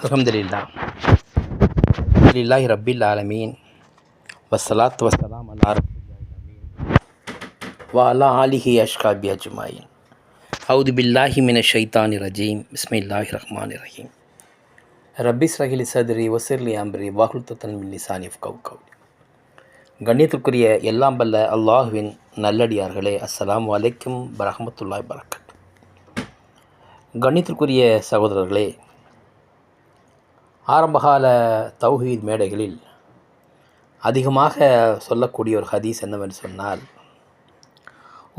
அல்ஹம்துலில்லாஹ் லில்லாஹி ரப்பில் ஆலமீன் வஸ்ஸலாத்து வஸ்ஸலாம் அலா ரசூலில்லாஹ் வ அலா ஆலிஹி அஷ்ஹாபி அஜ்மாயின். அவுது பில்லாஹி மினஷ் ஷைத்தானிர் ரஜீம். பிஸ்மில்லாஹிர் ரஹ்மானிர் ரஹீம். ரப்பி இஸ்ரஹ் லி ஸத்ரி வஸ்ஸிர் லி அம்ரி வஹ்லுல் மின் லிசானி யஃப்கஹு கௌலி. கண்ணியத்திற்குரிய எல்லாம் வல்ல அல்லாஹ்வின் நல்லடியார்களே, அஸ்ஸலாமு அலைக்கும் வரஹ்மத்துல்லாஹி வபரகாத்துஹு. கண்ணியத்திற்குரிய சகோதரர்களே, ஆரம்பகால தௌஹீத் மேடைகளில் அதிகமாக சொல்லக்கூடிய ஒரு ஹதீஸ் என்னவென்று சொன்னால்,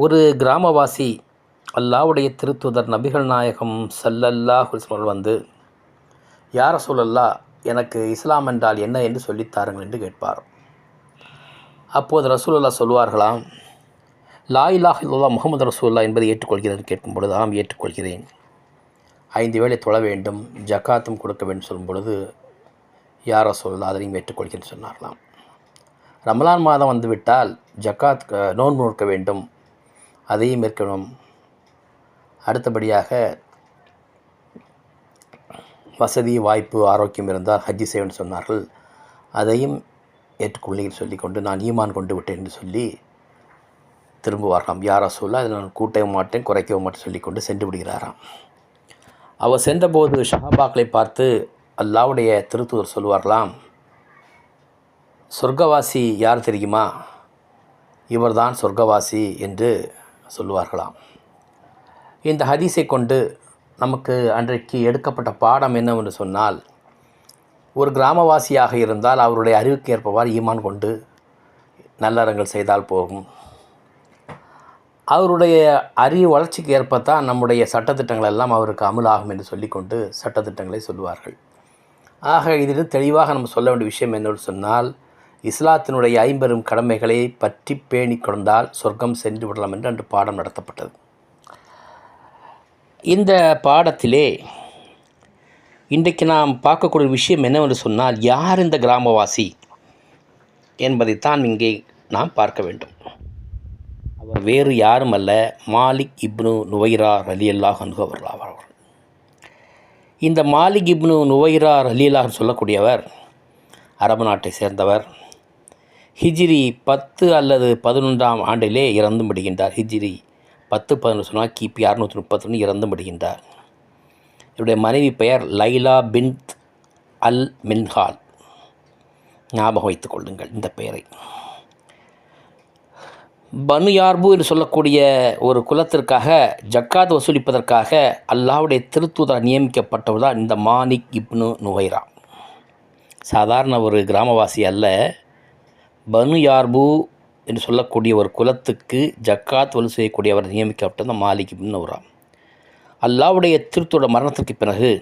ஒரு கிராமவாசி அல்லாஹ்வுடைய திருத்தூதர் நபிகள் நாயகம் ஸல்லல்லாஹு அலைஹி வஸல்லம் வந்து, யா ரசூலல்லாஹ், எனக்கு இஸ்லாம் என்றால் என்ன என்று சொல்லித்தாருங்கள் என்று கேட்பார். அப்போது ரசூலுல்லாஹ் சொல்வார்களாம், லா இலாஹ இல்லல்லாஹ் முஹம்மது ரசூலுல்லாஹ் என்பதை ஏற்றுக்கொள்கிறேன் கேட்கும் பொழுது, ஆம் ஏற்றுக்கொள்கிறேன். 5 வேளை தொழ வேண்டும், ஜக்காத்தும் கொடுக்க வேண்டும் சொல்லும் பொழுது, யா ரசூலுல்லாஹ் அதனையும் ஏற்றுக்கொள்கிறேன் சொன்னார்களாம். ரமலான் மாதம் வந்துவிட்டால் ஜக்காத் நோன்பு நோக்க வேண்டும், அதையும் ஏற்கணும். அடுத்தபடியாக வசதி வாய்ப்பு ஆரோக்கியம் இருந்தால் ஹஜ்ஜி செய்வேன் சொன்னார்கள், அதையும் ஏற்றுக்கொள்கிறேன் சொல்லிக்கொண்டு, நான் ஈமான் கொண்டு விட்டேன் என்று சொல்லி திரும்புவார்களாம். யா ரசூலுல்லாஹ், அதில் நான் கூட்டவும் மாட்டேன் குறைக்கவும் மாட்டேன் சொல்லிக்கொண்டு சென்று விடுகிறாராம். அவர் சென்றபோது ஷஹாபாக்களை பார்த்து அல்லாஹ்வுடைய திருத்தூதர் சொல்வார்களாம், சொர்க்கவாசி யார் தெரியுமா? இவர்தான் சொர்க்கவாசி என்று சொல்லுவார்களாம். இந்த ஹதீஸை கொண்டு நமக்கு அன்றைக்கு எடுக்கப்பட்ட பாடம் என்னவென்று சொன்னால், ஒரு கிராமவாசியாக இருந்தால் அவருடைய அறிவுக்கு ஏற்பவாறு ஈமான் கொண்டு நல்லறங்கள் செய்தால் போகும். அவருடைய அறிவு வளர்ச்சிக்கு ஏற்பத்தான் நம்முடைய சட்டத்திட்டங்கள் எல்லாம் அவருக்கு அமுலாகும் என்று சொல்லிக்கொண்டு சட்டத்திட்டங்களை சொல்லுவார்கள். ஆக இதில் தெளிவாக நம்ம சொல்ல வேண்டிய விஷயம் என்னென்னு சொன்னால், இஸ்லாத்தினுடைய 50 கடமைகளை பற்றி பேணி கொண்டால் சொர்க்கம் சென்று விடலாம் என்று அன்று பாடம் நடத்தப்பட்டது. இந்த பாடத்திலே இன்றைக்கு நாம் பார்க்கக்கூடிய விஷயம் என்னவென்று சொன்னால், யார் இந்த கிராமவாசி என்பதைத்தான் இங்கே நாம் பார்க்க வேண்டும். அவர் வேறு யாரும் அல்ல, மாலிக் இப்னு நுவைரா ரலியல்லாஹு அன்ஹு அவர்கள். இந்த மாலிக் இப்னு நுவைரா ரலியல்லாஹு சொல்லக்கூடியவர் அரபு நாட்டை சேர்ந்தவர். ஹிஜ்ரி 10 அல்லது 11ஆம் ஆண்டிலே இறந்து விடுகின்றார். ஹிஜ்ரி 10-11 சொன்னால் கிபி 631 இறந்து விடுகின்றார். இவருடைய மனைவி பெயர் லைலா பின்த் அல் மின்ஹால். ஞாபகம் வைத்துக் கொள்ளுங்கள் இந்த பெயரை. பனு யார்பு என்று சொல்லக்கூடிய ஒரு குலத்திற்காக ஜக்காத் வசூலிப்பதற்காக அல்லாஹ்வுடைய திருத்தூதர் நியமிக்கப்பட்டவர் தான் இந்த மாலிக் இப்னு நுவைரா. சாதாரண ஒரு கிராமவாசி அல்ல, பனு யார்பு என்று சொல்லக்கூடிய ஒரு குலத்துக்கு ஜக்காத் வசூல் செய்யக்கூடியவர் நியமிக்கப்பட்டது தான் மாலிக் இப்னு நுவைரா. அல்லாஹ்வுடைய திருத்தூதர் மரணத்திற்கு பிறகு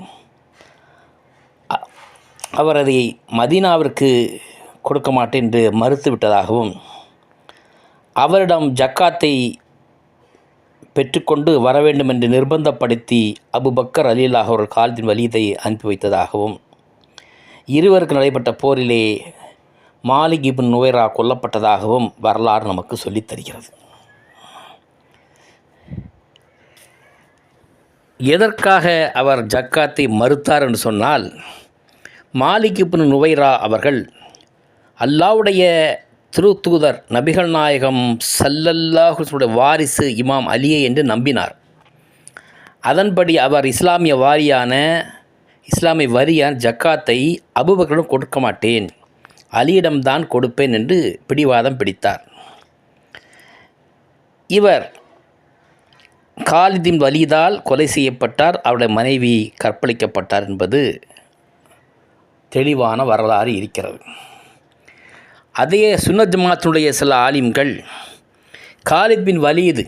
அவர் அதை மதீனாவிற்கு கொடுக்க மாட்டேன் என்று மறுத்து விட்டதாகவும், அவரிடம் ஜக்காத்தை பெற்றுக்கொண்டு வர வேண்டும் என்று நிர்பந்தப்படுத்தி அபூபக்கர் ரலியல்லாஹு அவர்கள் காலித் பின் வலீதை அனுப்பி வைத்ததாகவும், இருவருக்கு நடைபெற்ற போரிலே மாலிக் இப்னு நுவைரா கொல்லப்பட்டதாகவும் வரலாறு நமக்கு சொல்லித் தருகிறது. எதற்காக அவர் ஜக்காத்தை மறுத்தார் என்று சொன்னால், மாலிக் இப்னு நுவைரா அவர்கள் அல்லாஹ்வுடைய திருத்தூதர் நபிகள் நாயகம் ஸல்லல்லாஹு அலைஹி வஸல்லம் வாரிசு இமாம் அலியை என்று நம்பினார். அதன்படி அவர் இஸ்லாமிய வரியான ஜக்காத்தை அபூபக்கரிடம் கொடுக்க மாட்டேன், அலியிடம்தான் கொடுப்பேன் என்று பிடிவாதம் பிடித்தார். இவர் காலித் பின் வலீதால் கொலை செய்யப்பட்டார். அவருடைய மனைவி கற்பழிக்கப்பட்டார் என்பது தெளிவான வரலாறு இருக்கிறது. அதே சுன்னத் ஜமாத்தினுடைய சில ஆலிம்கள் காலித் பின் வலீது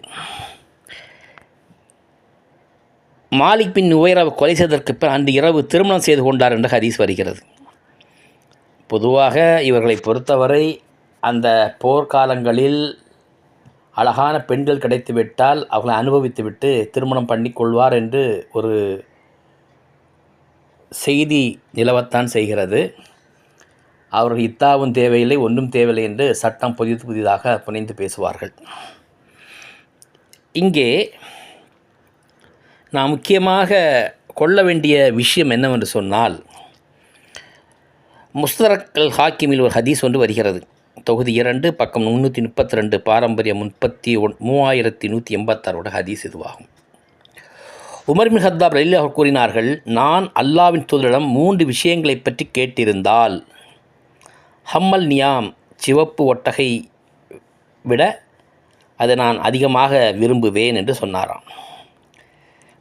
மாலிக் பின் நுவைராவை கொலை செய்ததற்கு பிறகு அன்று இரவு திருமணம் செய்து கொண்டார் என்ற ஹதீஸ் வருகிறது. பொதுவாக இவர்களை பொறுத்தவரை அந்த போர்க்காலங்களில் அழகான பெண்கள் கிடைத்துவிட்டால் அவர்களை அனுபவித்துவிட்டு திருமணம் பண்ணி கொள்வார் என்று ஒரு செய்தி நிலவத்தான் செய்கிறது. அவர்கள் இத்தாவும் தேவையில்லை, ஒன்றும் தேவையில்லை என்று சட்டம் புதிதாக புனைந்து பேசுவார்கள். இங்கே நாம் முக்கியமாக கொள்ள வேண்டிய விஷயம் என்னவென்று சொன்னால், முஸ்தரக் அல் ஹாக்கிமில் ஒரு ஹதீஸ் ஒன்று வருகிறது. தொகுதி 2 பக்கம் 332, பாரம்பரியம் 3186 ஹதீஸ் இதுவாகும். உமர் பின் ஹத்தாப் ரலியல்லாஹு அன்ஹு கூறினார்கள், நான் அல்லாஹ்வின் தூதரிடம் 3 விஷயங்களை பற்றி கேட்டிருந்தால் ஹம்மல் நியாம், சிவப்பு ஒட்டகை விட அதை நான் அதிகமாக விரும்புவேன் என்று சொன்னாராம்.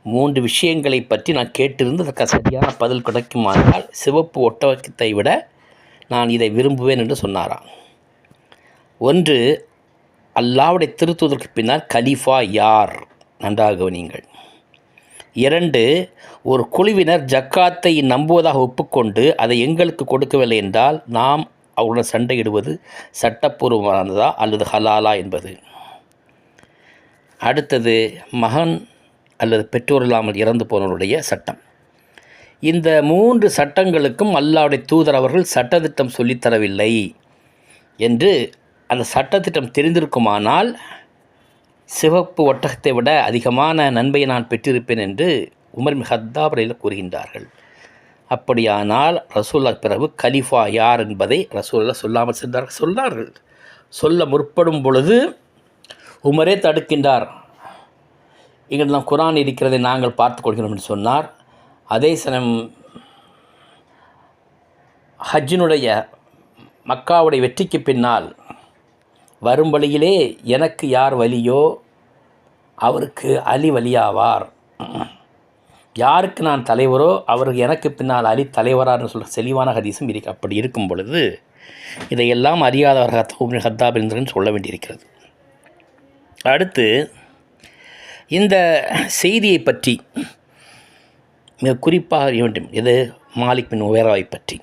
3 விஷயங்களை பற்றி நான் கேட்டிருந்து அதற்கு சரியான பதில் கிடைக்குமானால் சிவப்பு ஒட்டகத்தை விட நான் இதை விரும்புவேன் என்று சொன்னாராம். 1, அல்லாஹ்வுடைய திருத்தூதருக்கு பின்னால் கலீஃபா யார், நன்றாக கவனியுங்கள். 2, ஒரு குழுவினர் ஜக்காத்தை நம்புவதாக ஒப்புக்கொண்டு அதை எங்களுக்கு கொடுக்கவில்லை என்றால் நாம் அவருடன் சண்டையிடுவது சட்டப்பூர்வமானதா அல்லது ஹலாலா என்பது. அடுத்தது, மகன் அல்லது பெற்றோர் இல்லாமல் இறந்து போனவருடைய சட்டம். இந்த 3 சட்டங்களுக்கும் அல்லாஹ்வுடைய தூதர் அவர்கள் சட்டத்திட்டம் சொல்லித்தரவில்லை என்று அந்த சட்டத்திட்டம் தெரிந்திருக்குமானால் சிவப்பு ஒட்டகத்தை விட அதிகமான நன்மையை நான் பெற்றிருப்பேன் என்று உமர் பின் ஹத்தாப் ரலியல்லாஹு கூறுகின்றார்கள். அப்படியானால் ரசூலுல்லாஹ் பிறகு கலீஃபா யார் என்பதை ரசூலுல்லாஹ் சொல்லாமல் சொன்னார்கள். சொல்ல முற்படும் பொழுது உமரே தடுக்கின்றார். இங்கெல்லாம் குர்ஆன் இருக்கிறதை நாங்கள் பார்த்துக்கொள்கிறோம் என்று சொன்னார். அதே சமயம் ஹஜ்ஜினுடைய மக்காவுடைய வெற்றிக்கு பின்னால் வரும் வழியிலே எனக்கு யார் வலியோ அவருக்கு அலி வலியாவார், யாருக்கு நான் தலைவரோ அவருக்கு எனக்கு பின்னால் அலி தலைவரான்னு சொல்கிற செழிவான ஹதீஸும் இருக்கு. அப்படி இருக்கும் பொழுது இதையெல்லாம் அறியாதவர்கள் உமர் பின் ஹத்தாப் என்று சொல்ல வேண்டியிருக்கிறது. அடுத்து, இந்த செய்தியை பற்றி மிக குறிப்பாக அறிய வேண்டும். இது மாலிக் பின் உவைராவை பற்றி.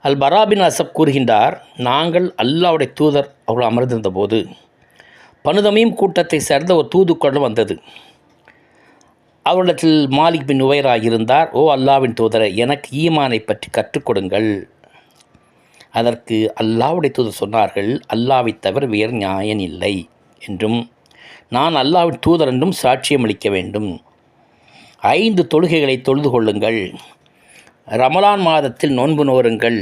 அல் பரா பின் அஸப் கூறுகின்றார், நாங்கள் அல்லாஹ்வுடைய தூதர் அவர்கள் அமர்ந்திருந்த போது பனுதமீம் கூட்டத்தை சேர்ந்த ஒரு தூதுக்குழு வந்தது. அவரிடத்தில் மாலிக் பின் உவைரா இருந்தார். ஓ அல்லாஹ்வின் தூதரை, எனக்கு ஈமானை பற்றி கற்றுக் கொடுங்கள். அதற்கு அல்லாஹ்வுடைய தூதர் சொன்னார்கள், அல்லாஹ்வை தவிர வேறு நியாயன் இல்லை என்றும் நான் அல்லாஹ்வின் தூதர் என்றும் சாட்சியம் அளிக்க வேண்டும். 5 தொழுகைகளை தொழுது கொள்ளுங்கள், ரமலான் மாதத்தில் நோன்பு நோருங்கள்,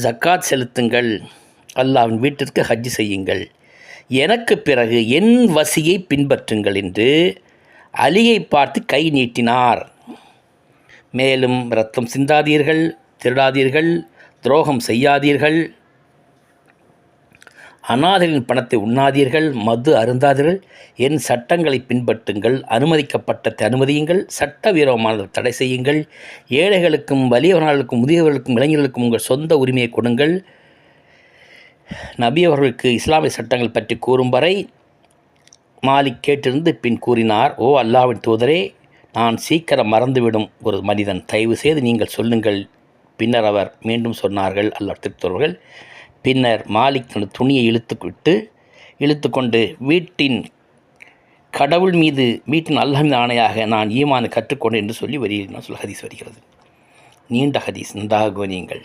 ஜக்காத் செலுத்துங்கள், அல்லாஹ்வின் வீட்டிற்கு ஹஜ் செய்யுங்கள், எனக்கு பிறகு என் வசியை பின்பற்றுங்கள் என்று அலியை பார்த்து கை நீட்டினார். மேலும் இரத்தம் சிந்தாதீர்கள், திருடாதீர்கள், துரோகம் செய்யாதீர்கள், அநாதைகளின் பணத்தை உண்ணாதீர்கள், மது அருந்தாதீர்கள், என் சட்டங்களை பின்பற்றுங்கள், அனுமதிக்கப்பட்டதை அனுமதியுங்கள், சட்டவிரோதமானதை தடை செய்யுங்கள், ஏழைகளுக்கும் வலியவர்களுக்கும் முதியவர்களுக்கும் இளைஞர்களுக்கும் உங்கள் சொந்த உரிமையை கொடுங்கள். நபி அவர்களுக்கு இஸ்லாமிய சட்டங்கள் பற்றி கூறும் வரை மாலிக் கேட்டிருந்து பின் கூறினார், ஓ அல்லாஹ்வின் தூதரே, நான் சீக்கிரம் மறந்துவிடும் ஒரு மனிதன், தயவு செய்து நீங்கள் சொல்லுங்கள். பின்னர் அவர் மீண்டும் சொன்னார்கள், அல்லாஹ் திருத்தவர்கள். பின்னர் மாலிக் தனது துணியை இழுத்து கொண்டு வீட்டின் கடவுள் மீது, வீட்டின் அல்லாஹ் மீது ஆணையாக நான் ஈமானை கற்றுக்கொண்டேன் என்று சொல்லி ஹதீஸ் வருகிறது. நீண்ட ஹதீஸ், நன்றாக கவனியுங்கள்.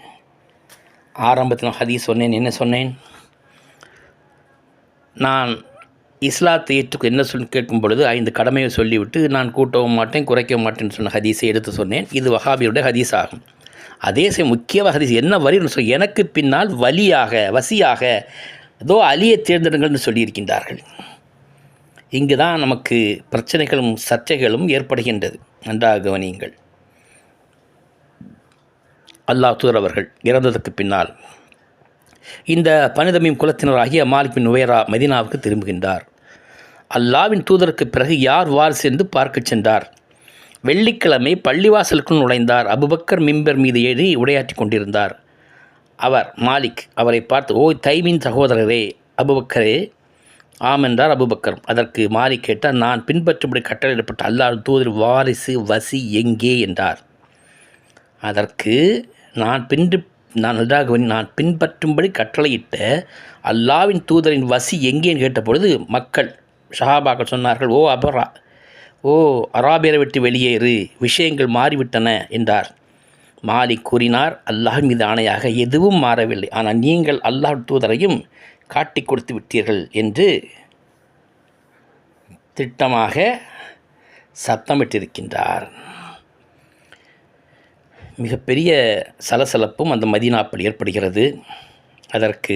ஆரம்பத்தில் ஹதீஸ் சொன்னேன். என்ன சொன்னேன்? நான் இஸ்லாத்தை ஏற்றுக்கு என்ன சொல்லி கேட்கும் பொழுது 5 கடமையை சொல்லிவிட்டு நான் கூட்டவும் மாட்டேன் குறைக்கவும் மாட்டேன்னு சொன்ன ஹதீஸை எடுத்து சொன்னேன். இது வஹாபியுடைய ஹதீஸ் ஆகும். அதே சமயம் முக்கியமாக ஹதீஸ் என்ன வரி சொல்லி, எனக்கு பின்னால் வசியாக ஏதோ அலியை தேர்ந்தெடுங்கள்னு சொல்லியிருக்கின்றார்கள். இங்கு தான் நமக்கு பிரச்சனைகளும் சர்ச்சைகளும் ஏற்படுகின்றது. நன்றாக கவனியுங்கள். அல்லாஹ் தூதர் அவர்கள் இறந்ததற்கு பின்னால் இந்த பனிதமீம் குலத்தினராகிய மாலிக் பின் உவைரா மதீனாவுக்கு திரும்புகின்றார். அல்லாஹ்வின் தூதருக்கு பிறகு யார் வாரிசு என்று பார்க்கச் சென்றார். வெள்ளிக்கிழமை பள்ளிவாசலுக்குள் நுழைந்தார். அபுபக்கர் மிம்பர் மீது ஏறி உரையாற்றி கொண்டிருந்தார். மாலிக் அவரை பார்த்து, ஓ தைமின் சகோதரரே அபுபக்கரே. ஆம் என்றார் அபுபக்கர். அதற்கு மாலிக் கேட்டார், நான் பின்பற்றும்படி கட்டளையிடப்பட்ட அல்லாஹ்வின் தூதர் வாரிசு வசி எங்கே என்றார். அதற்கு நான் பின்பற்றும்படி கட்டளையிட்ட அல்லாஹ்வின் தூதரின் வசி எங்கேன்னு கேட்டபொழுது மக்கள் ஷஹாபாக்கள் சொன்னார்கள், ஓ அராபியரை விட்டு வெளியேறு, விஷயங்கள் மாறிவிட்டன என்றார். மாலிக் கூறினார், அல்லாஹ் மீது ஆணையாக எதுவும் மாறவில்லை, ஆனால் நீங்கள் அல்லாஹ் தூதரையும் காட்டி கொடுத்து விட்டீர்கள் என்று திட்டமாக சத்தமிட்டிருக்கின்றார். மிகப்பெரிய சலசலப்பும் அந்த மதீனாவில் ஏற்படுகிறது. அதற்கு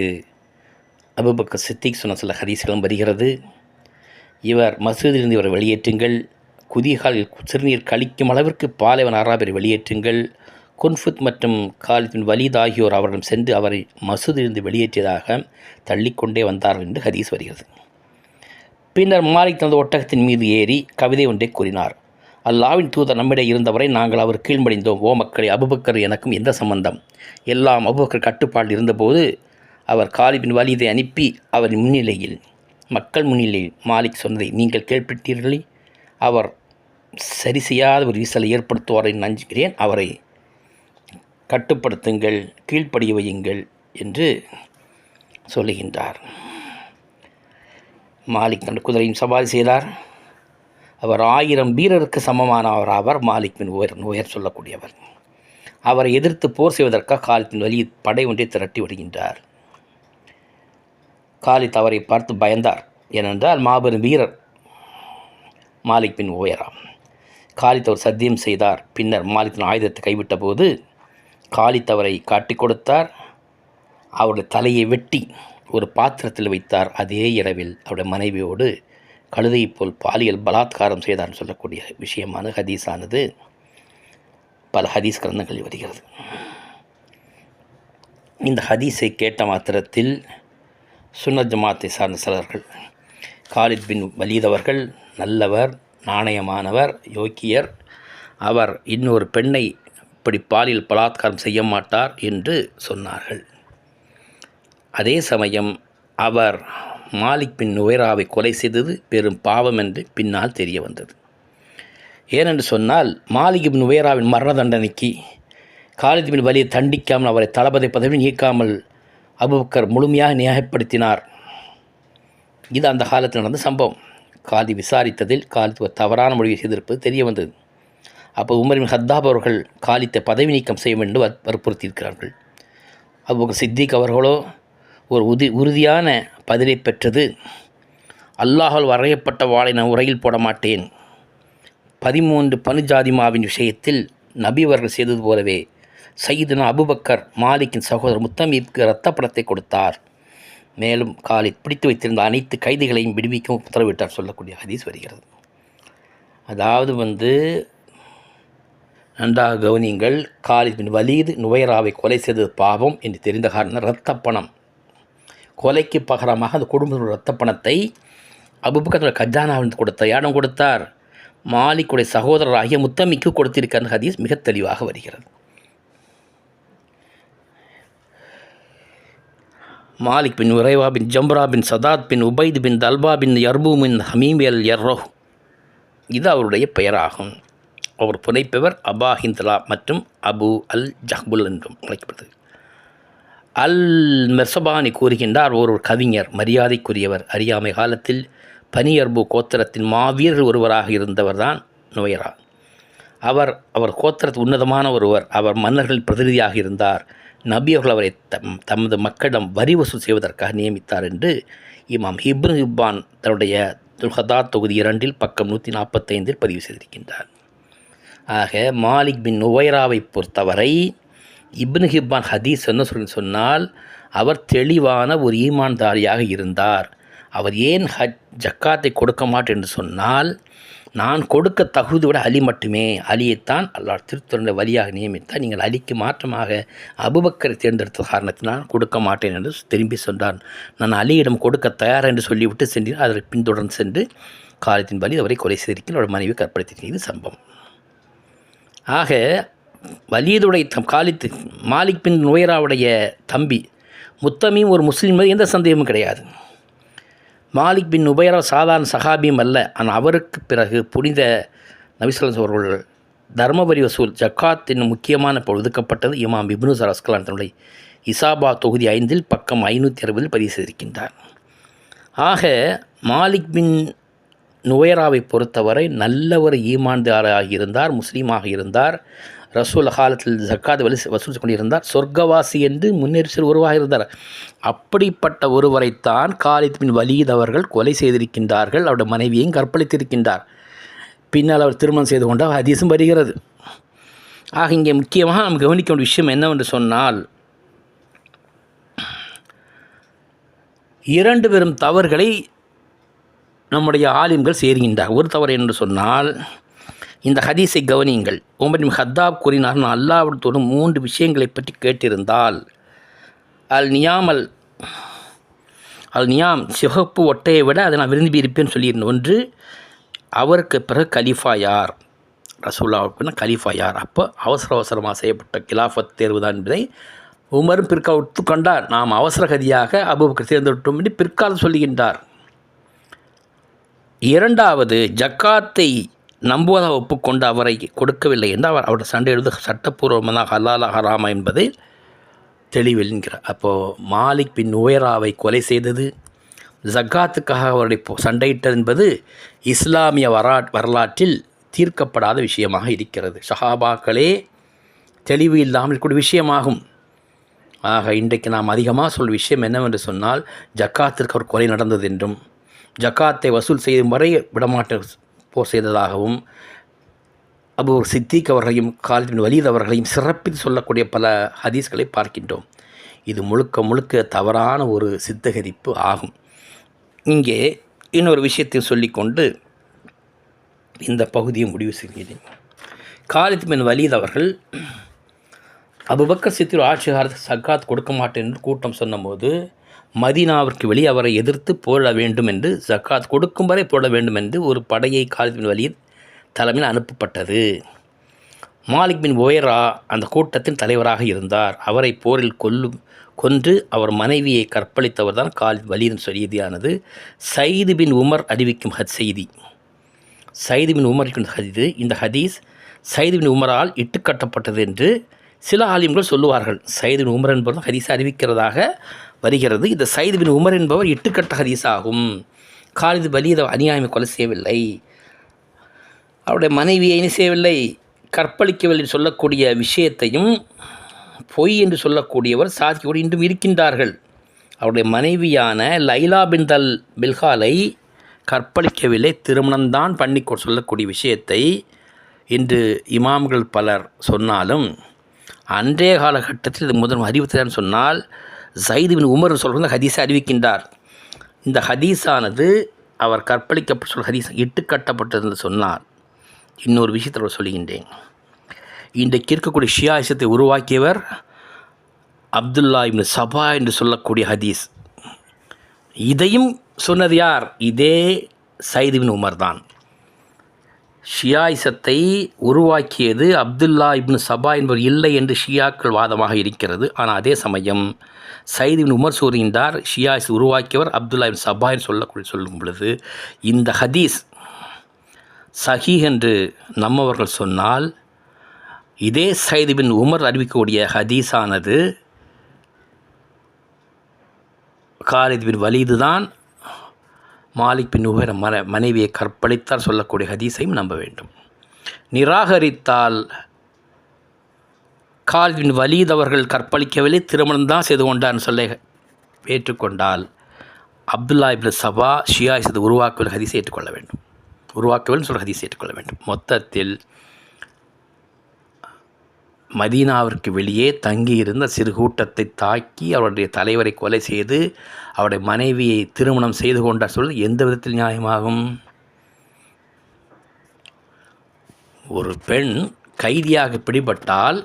அபூபக்கர் சித்திக் சொன்ன சில ஹதீஸ்களும் வருகிறது. இவர் மசூதிலிருந்து இவரை வெளியேற்றுங்கள், குதிகாலில் சிறுநீர் கழிக்கும் அளவிற்கு பாலைவன அராபரை வெளியேற்றுங்கள். குன்ஃபுத் மற்றும் காலித் பின் வலீத் ஆகியோர் அவரிடம் சென்று அவரை மசூதிலிருந்து வெளியேற்றியதாக தள்ளிக்கொண்டே வந்தார்கள் என்று ஹதீஸ் வருகிறது. பின்னர் மாலிக் தனது ஒட்டகத்தின் மீது ஏறி கவிதை ஒன்றை கூறினார். அல்லாவின் தூதர் நம்மிடையே இருந்தவரை நாங்கள் அவர் கீழ்மடிந்தோம். ஓ மக்களை, அபூபக்கர் எனக்கும் எந்த சம்பந்தம்? எல்லாம் அபூபக்கர் கட்டுப்பாடு இருந்தபோது அவர் காலித் பின் வலீதை அனுப்பி அவரின் முன்னிலையில், மக்கள் முன்னிலையில் மாலிக் சொன்னதை நீங்கள் கேள்விப்பட்டீர்களே, அவர் சரி செய்யாத ஒரு விசலை ஏற்படுத்துவாரை நஞ்சுகிறேன், அவரை கட்டுப்படுத்துங்கள், கீழ்ப்படிய வையுங்கள் என்று சொல்லுகின்றார். மாலிக் தன் குதிரையும் சவாரி செய்தார். அவர் 1000 வீரருக்கு சமமானவர் ஆவார். மாலிக் பின் உயர் சொல்லக்கூடியவர். அவரை எதிர்த்து போர் செய்வதற்காக காலித் பின் வலீத் படை ஒன்றை திரட்டி வருகின்றார். காலித் அவரை பார்த்து பயந்தார். ஏனென்றால் மாபெரும் வீரர் மாலிக் பின் உயராம். காலித் அவர் சத்தியம் செய்தார். பின்னர் மாலிக்கின் ஆயுதத்தை கைவிட்ட போது காலித் அவரை காட்டிக் கொடுத்தார். அவருடைய தலையை வெட்டி ஒரு பாத்திரத்தில் வைத்தார். அதே இரவில் அவருடைய மனைவியோடு கழுதை போல் பாலியல் பலாத்காரம் செய்தார்னு சொல்லக்கூடிய விஷயமான ஹதீஸானது பல ஹதீஸ் கிரந்தங்களில் வருகிறது. இந்த ஹதீஸை கேட்ட மாத்திரத்தில் சுன்னத் ஜமாத்தை சார்ந்த சிலர்கள் காலித் பின் வலீத் அவர்கள் நல்லவர், நாணயமானவர், யோக்கியர், அவர் இன்னொரு பெண்ணை இப்படி பாலியல் பலாத்காரம் செய்ய மாட்டார் என்று சொன்னார்கள். அதே சமயம் அவர் மாலிக் பின் நுவைராவை கொலை செய்தது பெரும் பாவம் என்று பின்னால் தெரிய வந்தது. ஏனென்று சொன்னால் மாலிக் பின் நுவைராவின் மரண தண்டனைக்கு காலித் பின் வலீத் தண்டிக்காமல் அவரை தளபதி பதவி நீக்காமல் அபூபக்கர் முழுமையாக நியாயப்படுத்தினார். இது அந்த காலத்தில் நடந்த சம்பவம். காலித் விசாரித்ததில் காலித் ஒரு தவறான மொழியை செய்திருப்பது தெரிய வந்தது. அப்போ உமர் பின் ஹத்தாப் அவர்கள் காலித்தை பதவி நீக்கம் செய்ய வேண்டும் வற்புறுத்தியிருக்கிறார்கள். அபூபக்கர் சித்திக் அவர்களோ ஒரு உறுதியான பதிலை பெற்றது. அல்லாஹால் வரையப்பட்ட வாளை நான் உரையில் போட மாட்டேன். 13 பனுஜாதிமாவின் விஷயத்தில் நபி அவர்கள் செய்தது போலவே சையதுனா அபூபக்கர் மாலிக்கின் சகோதரர் முத்தமீப்க்கு இரத்த படத்தை கொடுத்தார். மேலும் காலித் பிடித்து வைத்திருந்த அனைத்து கைதிகளையும் விடுவிக்கும் உத்தரவிட்டார் சொல்லக்கூடிய ஹதீஸ் வருகிறது. அதாவது நன்றாக கவனியுங்கள். காலித் பின் வலீத் நுவைராவை கொலை செய்தது பாவம் என்று தெரிந்த காரணம் இரத்த பணம். கொலைக்கு பகரமாக அந்த குடும்பத்தினுடைய இரத்த பணத்தை அபூபக்கர் கஜானாவின் கொடுத்தார். யாரும் கொடுத்தார்? மாலிக்குடைய சகோதரராகிய முத்தமிக்கு கொடுத்திருக்கிற ஹதீஸ் மிக தெளிவாக வருகிறது. மாலிக் பின் உரைவா பின் ஜம்ரா பின் சதாத் பின் உபைத் பின் தல்பா பின் யர்பூ பின் ஹமீம் எல் யர்ரோஹ், இது அவருடைய பெயராகும். அவர் புனைப்பவர் அபா ஹிந்த்லா மற்றும் அபு அல் ஜஹ்புல் என்றும் அழைக்கப்படுது. அல் மெர்சபானி கூறுகின்றார், ஒரு கவிஞர், மரியாதைக்குரியவர், அறியாமை காலத்தில் பனியர்பு கோத்திரத்தின் மாவீரர்கள் ஒருவராக இருந்தவர்தான் நுவைரா. அவர் கோத்திரத்து உன்னதமான ஒருவர். அவர் மன்னர்கள் பிரதிநிதியாக இருந்தார். நபி அவர்கள் அவரை தமது மக்களிடம் வரி வசூல் செய்வதற்காக நியமித்தார் என்று இமாம் இப்னு ஹிப்பான் தன்னுடைய துல்ஹதாத் தொகுதி 2 பக்கம் 145 பதிவு செய்திருக்கின்றார். ஆக மாலிக் பின் நுவைராவை பொறுத்தவரை இப்னு ஹிப்பான் ஹதீஸ் என்ன சொன்னால் அவர் தெளிவான ஒரு ஈமான்தாரியாக இருந்தார். அவர் ஏன் ஜக்காத்தை கொடுக்க மாட்டேன் என்று சொன்னால், நான் கொடுக்க தகுதி விட அலி மட்டுமே, அலியைத்தான் அல்லாஹ் திருத்துறை வழியாக நியமித்தார், நீங்கள் அலிக்கு மாற்றமாக அபூபக்கரை தேர்ந்தெடுத்த காரணத்தினால் கொடுக்க மாட்டேன் என்று திரும்பி சொன்னார். நான் அலியிடம் கொடுக்க தயார் என்று சொல்லிவிட்டு சென்றேன். அதை பின்தொடர்ந்து சென்று காலித்தின் வலி அவரை கொலை செய்திருக்கிறேன், அவருடைய மனைவி கற்பழித்திருக்கிறது. இது சம்பவம். ஆக வலீதுடைய காலித் மாலிக் பின் நுவைராவுடைய தம்பி முத்தமீம் ஒரு முஸ்லீம், எந்த சந்தேகமும் கிடையாது. மாலிக் பின் நுவைரா சாதாரண சஹாபியும் அல்ல. ஆனால் அவருக்கு பிறகு புனித நபி ஸல்லல்லாஹு அலைஹி அவர்கள் தர்மவரி வசூல் ஜக்காத் என்னும் முக்கியமான ஒதுக்கப்பட்டது. இமாம் இப்னு அஸ்கலான் தன்னுடைய இசாபா தொகுதி 5 பக்கம் 560 பதிவு செய்திருக்கின்றார். ஆக மாலிக் பின் நுவைராவை பொறுத்தவரை நல்ல ஒரு ஈமான்தாராக இருந்தார், முஸ்லீமாக இருந்தார். ரசூல் காலத்தில் ஜக்காத் வசூல் கொண்டிருந்தார். சொர்க்கவாசி என்று முன்னேறி உருவாக இருந்தார். அப்படிப்பட்ட ஒருவரைத்தான் காலித் பின் வலீத் அவர்கள் கொலை செய்திருக்கின்றார்கள். அவருடைய மனைவியையும் கற்பழித்திருக்கின்றார். பின்னால் அவர் திருமணம் செய்து கொண்டால் ஹதீஸும் வருகிறது. ஆக இங்கே முக்கியமாக நாம் கவனிக்க வேண்டிய விஷயம் என்னவென்று சொன்னால், 2 பெரும் தவறுகளை நம்முடைய ஆலிம்கள் செய்கின்றார். ஒரு தவறு என்று சொன்னால், இந்த ஹதீஸை கவனியுங்கள். உமர் இப்னு ஹத்தாப் கூறினார், நான் அல்லாஹ்விடத்தோடு 3 விஷயங்களை பற்றி கேட்டிருந்தால், அல் நியாம் சிவப்பு ஒட்டையை விட அதை நான் விரும்பி இருப்பேன்னு சொல்லியிருந்தேன். ஒன்று, அவருக்கு பிறகு கலீஃபா யார், ரசூலுல்லாஹ்வுக்கு கலீஃபா யார். அப்போ அவசரமாக செய்யப்பட்ட கிலாஃபத் தேர்வு தான் என்பதை உமரும் பிற்கால ஒத்துக்கொண்டார். நாம் அவசரகதியாக அபூபக்கர் தேர்ந்தெடுத்தோம் என்று பிற்காலம் சொல்லுகின்றார். 2வது, ஜக்காத்தை நம்புவதாக ஒப்புக்கொண்டு அவரை கொடுக்கவில்லை என்று அவருடைய சண்டை எழுது சட்டப்பூர்வமாக ஹலாலா ஹராமா என்பதை தெளிவில் என்கிறார். அப்போது மாலிக் பின் நுவைராவை கொலை செய்தது, ஜக்காத்துக்காக அவருடைய சண்டையிட்டது என்பது இஸ்லாமிய வரலாற்றில் தீர்க்கப்படாத விஷயமாக இருக்கிறது. சஹாபாக்களே தெளிவு இல்லாமல் இருக்கக்கூடிய விஷயமாகும். ஆக இன்றைக்கு நாம் அதிகமாக சொல்லும் விஷயம் என்னவென்று சொன்னால், ஜக்காத்திற்கு ஒரு கொலை நடந்தது என்றும், ஜக்காத்தை வசூல் செய்யும் வரை விடமாட்ட போர் செய்ததாகவும், அபூ சித்திக் அவர்களையும் காலித் பின் வலீத் அவர்களையும் சிறப்பித்து சொல்லக்கூடிய பல ஹதீஸ்களை பார்க்கின்றோம். இது முழுக்க தவறான ஒரு சித்தகரிப்பு ஆகும். இங்கே இன்னொரு விஷயத்தை சொல்லிக்கொண்டு இந்த பகுதியை முடிவு செய்கிறேன். காலித் பின் வலீத் அவர்கள் அபூபக்கர் சித்திக் ஆட்சி காலத்தில் ஜக்காத் கொடுக்க மாட்டேன் என்று கூட்டம் சொன்னபோது, மதீனாவிற்கு வெளியே அவரை எதிர்த்து போரிட வேண்டும் என்று, ஜக்காத் கொடுக்கும் வரை போரிட வேண்டும் என்று ஒரு படையை காலித் பின் வலீத் தலைமையில் அனுப்பப்பட்டது. மாலிக் பின் உவைரா அந்த கூட்டத்தின் தலைவராக இருந்தார். அவரை போரில் கொன்று அவர் மனைவியை கற்பழித்தவர் தான் காலித் வலீதின் செய்தியானது சயீது பின் உமர் அறிவிக்கும் செய்தி. சயீது பின் உமர் இந்த ஹதீஸ் சயீது பின் உமரால் இட்டுக்கட்டப்பட்டது என்று சில ஆலிம்கள் சொல்லுவார்கள். சயீது பின் உமர் என்பவர் ஹதீஸ் அறிவிக்கிறதாக வருகிறது. இந்த சயீது பின் உமர் என்பவர் இட்டுக்கட்ட ஹதீஸ் ஆகும். காலித் வலீத் அநியாயமை கொலை செய்யவில்லை, அவருடைய மனைவியை செய்யவில்லை, கற்பழிக்கவில்லை சொல்லக்கூடிய விஷயத்தையும் பொய் என்று சொல்லக்கூடியவர் சாதிக்கக்கூடிய இன்றும் இருக்கின்றார்கள். அவருடைய மனைவியான லைலா பின் பில்ஹாலை கற்பழிக்கவில்லை, திருமணம்தான் பண்ணி சொல்லக்கூடிய விஷயத்தை இன்று இமாம்கள் பலர் சொன்னாலும், அன்றைய காலகட்டத்தில் இது முதல் அறிவித்தான் சொன்னால் சயீது பின் உமர் சொல்கிற ஹதீஸை அறிவிக்கின்றார். இந்த ஹதீஸானது அவர் கற்பழிக்கப்பட்ட சொல் ஹதீஸ் இட்டுக்கட்டப்பட்டது என்று சொன்னார். இன்னொரு விஷயத்தில் சொல்லுகின்றேன். இன்றைக்கு இருக்கக்கூடிய ஷியாயிசத்தை உருவாக்கியவர் அப்துல்லா இப்னு சபா என்று சொல்லக்கூடிய ஹதீஸ். இதையும் சொன்னது யார்? இதே சயீது பின் உமர் தான். ஷியாயிசத்தை உருவாக்கியது அப்துல்லா இப்னு சபா என்பவர் இல்லை என்று ஷியாக்கள் வாதமாக இருக்கிறது. ஆனால் அதே சமயம் சயீது பின் உமர் கூறுகின்றார், ஷியாயிஸ் உருவாக்கியவர் அப்துல்லா இப்னு சபா என்று சொல்லும் பொழுது, இந்த ஹதீஸ் சஹீஹ் என்று நம்மவர்கள் சொன்னால், இதே சயீது பின் உமர் அறிவிக்கக்கூடிய ஹதீஸானது காலித் பின் வலீது தான் மாலிக் பின் உவைரா மனைவியை கற்பழித்தால் சொல்லக்கூடிய ஹதீஸையும் நம்ப வேண்டும். நிராகரித்தால் காலித் பின் வலீத் அவர்கள் கற்பழிக்கவில்லை, திருமணம் தான் செய்து கொண்டார்னு சொல்ல ஏற்றுக்கொண்டால், அப்துல்லா இப்னு சபா ஷியாயிசத்தை உருவாக்கவில்லை ஹதீஸை ஏற்றுக்கொள்ள வேண்டும், உருவாக்கவில்லை சொல்ல ஹதீஸை ஏற்றுக்கொள்ள வேண்டும். மொத்தத்தில் மதீனாவிற்கு வெளியே தங்கியிருந்த சிறு கூட்டத்தை தாக்கி அவருடைய தலைவரை கொலை செய்து அவருடைய மனைவியை திருமணம் செய்து கொண்டார் சொல்வது எந்த விதத்தில் நியாயமாகும்? ஒரு பெண் கைதியாக பிடிபட்டால்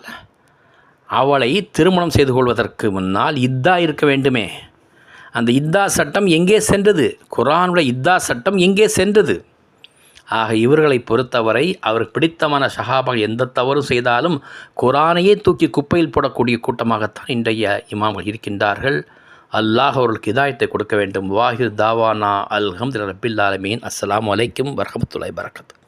அவளை திருமணம் செய்து கொள்வதற்கு முன்னால் இத்தா இருக்க வேண்டுமே. அந்த இத்தா சட்டம் எங்கே சென்றது? குர்ஆனுடைய இத்தா சட்டம் எங்கே சென்றது? ஆக இவர்களை பொறுத்தவரை அவருக்கு பிடித்தமான சஹாபாக எந்த தவறும் செய்தாலும் குர்ஆனையே தூக்கி குப்பையில் போடக்கூடிய கூட்டமாகத்தான் இன்றைய இமாம்கள் இருக்கின்றார்கள். அல்லாஹ் அவர்களுக்கு ஹிதாயத்தை கொடுக்க வேண்டும். வாஹிர் தாவானா அல்ஹம்துலில்லாஹி ரப்பில் ஆலமீன். அஸ்ஸலாமு அலைக்கும் வரஹ்மத்துல்லாஹி வபரகாத்துஹு.